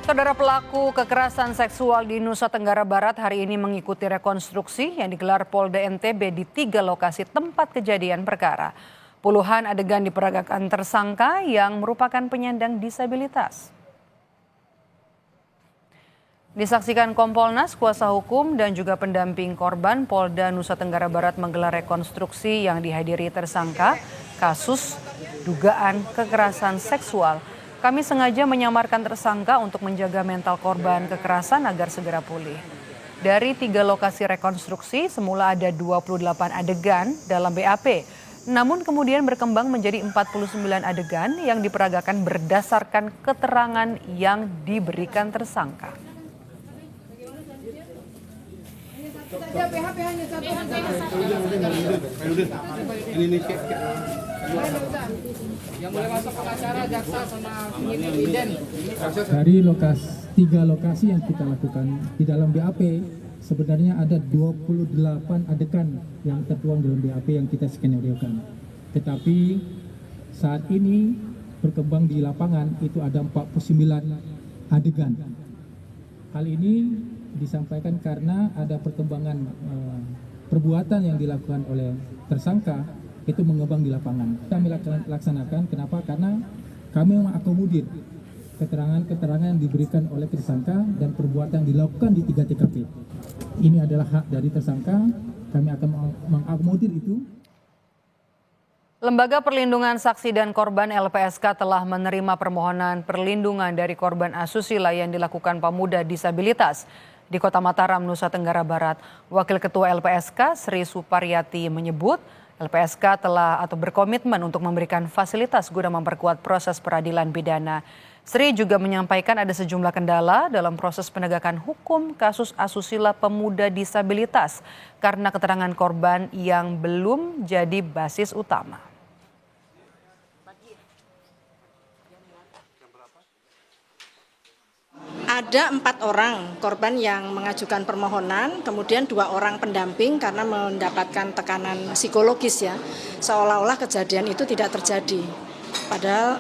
Saudara, pelaku kekerasan seksual di Nusa Tenggara Barat hari ini mengikuti rekonstruksi yang digelar Polda NTB di 3 lokasi tempat kejadian perkara. Puluhan adegan diperagakan tersangka yang merupakan penyandang disabilitas. Disaksikan Kompolnas, kuasa hukum dan juga pendamping korban, Polda Nusa Tenggara Barat menggelar rekonstruksi yang dihadiri tersangka kasus dugaan kekerasan seksual. Kami sengaja menyamarkan tersangka untuk menjaga mental korban kekerasan agar segera pulih. Dari 3 lokasi rekonstruksi, semula ada 28 adegan dalam BAP. Namun kemudian berkembang menjadi 49 adegan yang diperagakan berdasarkan keterangan yang diberikan tersangka. Dari 3 lokasi yang kita lakukan di dalam BAP, sebenarnya ada 28 adegan yang tertuang dalam BAP yang kita skenariokan. Tetapi saat ini berkembang di lapangan itu ada 49 adegan. Hal ini disampaikan karena ada perkembangan perbuatan yang dilakukan oleh tersangka itu mengembang di lapangan. Kami laksanakan, kenapa? Karena kami mengakomodir keterangan-keterangan yang diberikan oleh tersangka dan perbuatan yang dilakukan di 3 TKP. Ini adalah hak dari tersangka, kami akan mengakomodir itu. Lembaga Perlindungan Saksi dan Korban LPSK telah menerima permohonan perlindungan dari korban asusila yang dilakukan pemuda disabilitas di Kota Mataram, Nusa Tenggara Barat. Wakil Ketua LPSK Sri Suparyati menyebut LPSK telah atau berkomitmen untuk memberikan fasilitas guna memperkuat proses peradilan pidana. Sri juga menyampaikan ada sejumlah kendala dalam proses penegakan hukum kasus asusila pemuda disabilitas karena keterangan korban yang belum jadi basis utama. Ada 4 orang korban yang mengajukan permohonan, kemudian 2 orang pendamping karena mendapatkan tekanan psikologis ya, seolah-olah kejadian itu tidak terjadi. Padahal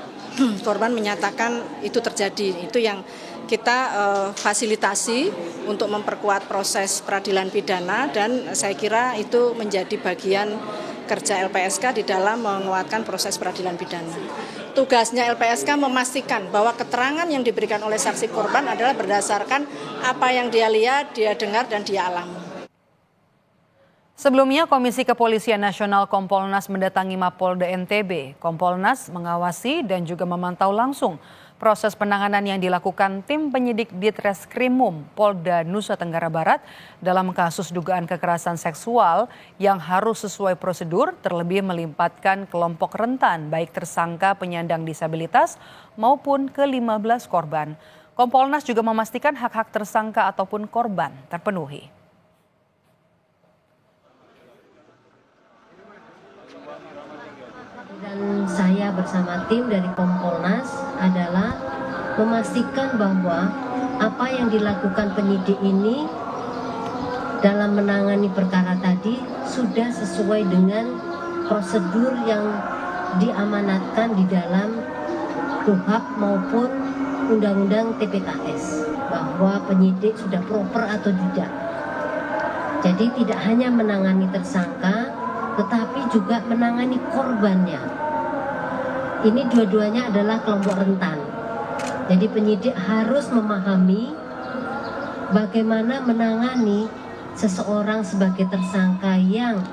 korban menyatakan itu terjadi. Itu yang kita fasilitasi untuk memperkuat proses peradilan pidana, dan saya kira itu menjadi bagian kerja LPSK di dalam menguatkan proses peradilan pidana. Tugasnya LPSK memastikan bahwa keterangan yang diberikan oleh saksi korban adalah berdasarkan apa yang dia lihat, dia dengar, dan dia alami. Sebelumnya, Komisi Kepolisian Nasional Kompolnas mendatangi Mapolda NTB. Kompolnas mengawasi dan juga memantau langsung proses penanganan yang dilakukan tim penyidik Ditreskrimum Polda Nusa Tenggara Barat dalam kasus dugaan kekerasan seksual yang harus sesuai prosedur, terlebih melibatkan kelompok rentan baik tersangka penyandang disabilitas maupun ke-15 korban. Kompolnas juga memastikan hak-hak tersangka ataupun korban terpenuhi. Dan saya bersama tim dari Kompolnas adalah memastikan bahwa apa yang dilakukan penyidik ini dalam menangani perkara tadi sudah sesuai dengan prosedur yang diamanatkan di dalam KUHP maupun Undang-Undang TPKS, bahwa penyidik sudah proper atau tidak. Jadi tidak hanya menangani tersangka, tetapi juga menangani korbannya. Ini dua-duanya adalah kelompok rentan. Jadi penyidik harus memahami bagaimana menangani seseorang sebagai tersangka yang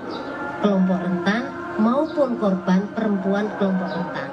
kelompok rentan maupun korban perempuan kelompok rentan.